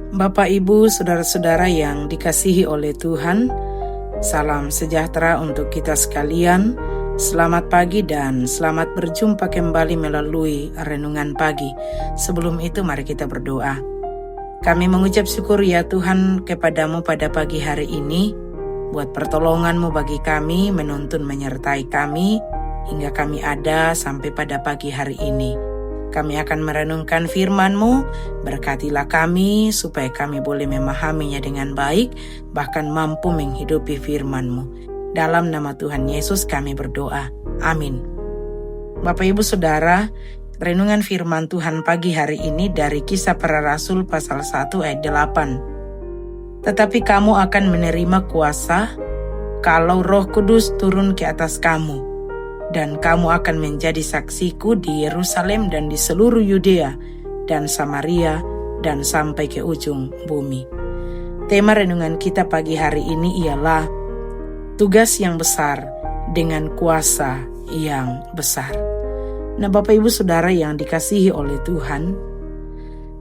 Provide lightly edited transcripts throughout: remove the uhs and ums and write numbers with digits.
Bapak, Ibu, saudara-saudara yang dikasihi oleh Tuhan, salam sejahtera untuk kita sekalian. Selamat pagi dan selamat berjumpa kembali melalui renungan pagi. Sebelum itu mari kita berdoa. Kami mengucap syukur ya Tuhan kepadamu pada pagi hari ini, buat pertolongan-Mu bagi kami, menuntun menyertai kami, hingga kami ada sampai pada pagi hari ini. Kami akan merenungkan firman-Mu, berkatilah kami supaya kami boleh memahaminya dengan baik, bahkan mampu menghidupi firman-Mu. Dalam nama Tuhan Yesus kami berdoa. Amin. Bapak, Ibu, Saudara, renungan firman Tuhan pagi hari ini dari Kisah Para Rasul pasal 1 ayat 8. Tetapi kamu akan menerima kuasa kalau Roh Kudus turun ke atas kamu. Dan kamu akan menjadi saksiku di Yerusalem dan di seluruh Yudea dan Samaria dan sampai ke ujung bumi. Tema renungan kita pagi hari ini ialah tugas yang besar dengan kuasa yang besar. Nah, Bapak, Ibu, Saudara yang dikasihi oleh Tuhan,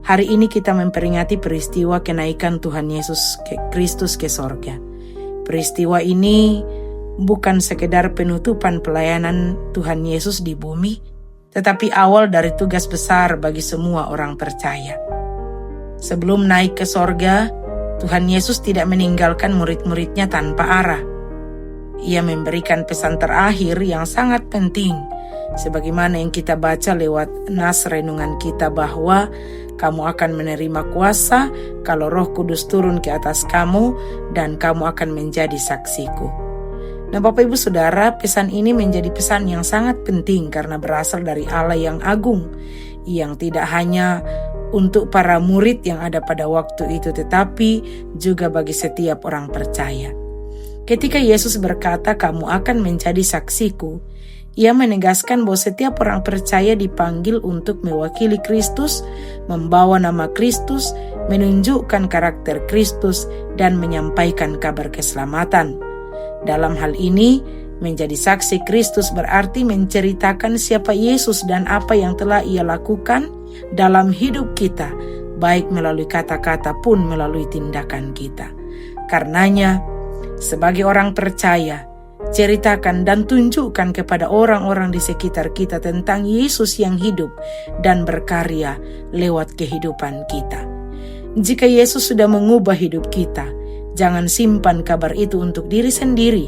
hari ini kita memperingati peristiwa kenaikan Tuhan Yesus Kristus ke sorga. Peristiwa ini bukan sekedar penutupan pelayanan Tuhan Yesus di bumi, tetapi awal dari tugas besar bagi semua orang percaya. Sebelum naik ke sorga, Tuhan Yesus tidak meninggalkan murid-muridnya tanpa arah. Ia memberikan pesan terakhir yang sangat penting, sebagaimana yang kita baca lewat nas renungan kita bahwa kamu akan menerima kuasa kalau Roh Kudus turun ke atas kamu dan kamu akan menjadi saksiku. Nah, Bapak, Ibu, Saudara, pesan ini menjadi pesan yang sangat penting karena berasal dari Allah yang agung, yang tidak hanya untuk para murid yang ada pada waktu itu, tetapi juga bagi setiap orang percaya. Ketika Yesus berkata, kamu akan menjadi saksiku, Ia menegaskan bahwa setiap orang percaya dipanggil untuk mewakili Kristus, membawa nama Kristus, menunjukkan karakter Kristus, dan menyampaikan kabar keselamatan. Dalam hal ini, menjadi saksi Kristus berarti menceritakan siapa Yesus dan apa yang telah Ia lakukan dalam hidup kita, baik melalui kata-kata pun melalui tindakan kita. Karenanya, sebagai orang percaya, ceritakan dan tunjukkan kepada orang-orang di sekitar kita tentang Yesus yang hidup dan berkarya lewat kehidupan kita. Jika Yesus sudah mengubah hidup kita, jangan simpan kabar itu untuk diri sendiri.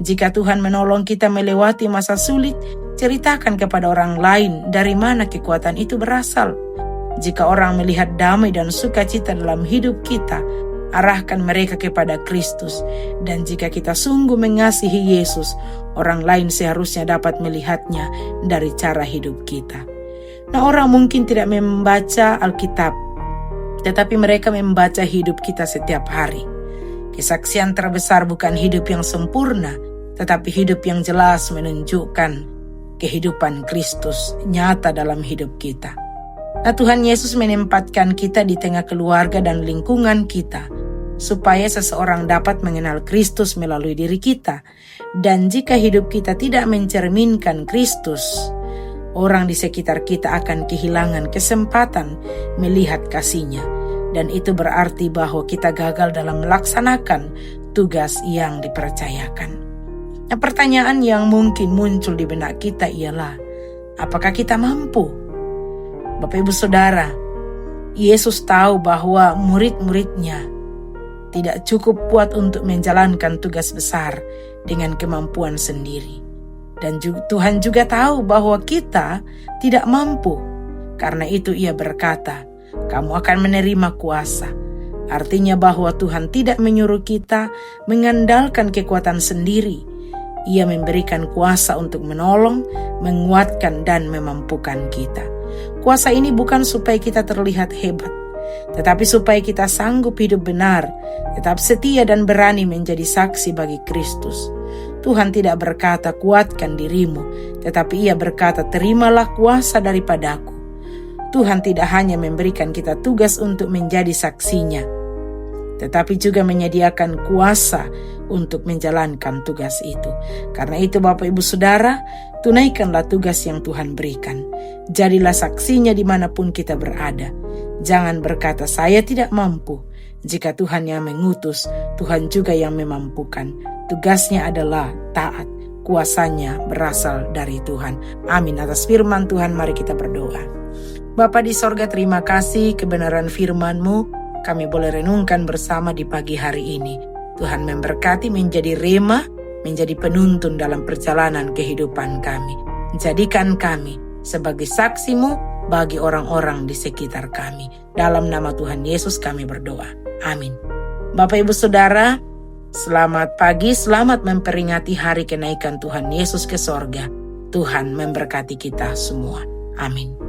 Jika Tuhan menolong kita melewati masa sulit, ceritakan kepada orang lain dari mana kekuatan itu berasal. Jika orang melihat damai dan sukacita dalam hidup kita, arahkan mereka kepada Kristus. Dan jika kita sungguh mengasihi Yesus, orang lain seharusnya dapat melihatnya dari cara hidup kita. Nah, orang mungkin tidak membaca Alkitab, tetapi mereka membaca hidup kita setiap hari. Kesaksian terbesar bukan hidup yang sempurna, tetapi hidup yang jelas menunjukkan kehidupan Kristus nyata dalam hidup kita. Nah, Tuhan Yesus menempatkan kita di tengah keluarga dan lingkungan kita, supaya seseorang dapat mengenal Kristus melalui diri kita. Dan jika hidup kita tidak mencerminkan Kristus, orang di sekitar kita akan kehilangan kesempatan melihat kasih-Nya. Dan itu berarti bahwa kita gagal dalam melaksanakan tugas yang dipercayakan. Nah, pertanyaan yang mungkin muncul di benak kita ialah, apakah kita mampu? Bapak, Ibu, Saudara, Yesus tahu bahwa murid-muridnya tidak cukup kuat untuk menjalankan tugas besar dengan kemampuan sendiri. Dan Tuhan juga tahu bahwa kita tidak mampu. Karena itu Ia berkata, kamu akan menerima kuasa. Artinya bahwa Tuhan tidak menyuruh kita mengandalkan kekuatan sendiri. Ia memberikan kuasa untuk menolong, menguatkan, dan memampukan kita. Kuasa ini bukan supaya kita terlihat hebat, tetapi supaya kita sanggup hidup benar, tetap setia dan berani menjadi saksi bagi Kristus. Tuhan tidak berkata kuatkan dirimu, tetapi Ia berkata terimalah kuasa daripadaku. Tuhan tidak hanya memberikan kita tugas untuk menjadi saksinya, tetapi juga menyediakan kuasa untuk menjalankan tugas itu. Karena itu Bapak, Ibu, Saudara, tunaikanlah tugas yang Tuhan berikan. Jadilah saksinya dimanapun kita berada. Jangan berkata, saya tidak mampu. Jika Tuhan yang mengutus, Tuhan juga yang memampukan. Tugasnya adalah taat. Kuasanya berasal dari Tuhan. Amin. Atas firman Tuhan, mari kita berdoa. Bapa di sorga, terima kasih kebenaran firman-Mu. Kami boleh renungkan bersama di pagi hari ini. Tuhan memberkati menjadi rema, menjadi penuntun dalam perjalanan kehidupan kami. Jadikan kami sebagai saksi-Mu bagi orang-orang di sekitar kami. Dalam nama Tuhan Yesus kami berdoa. Amin. Bapak Ibu Saudara, selamat pagi, selamat memperingati hari kenaikan Tuhan Yesus ke sorga. Tuhan memberkati kita semua. Amin.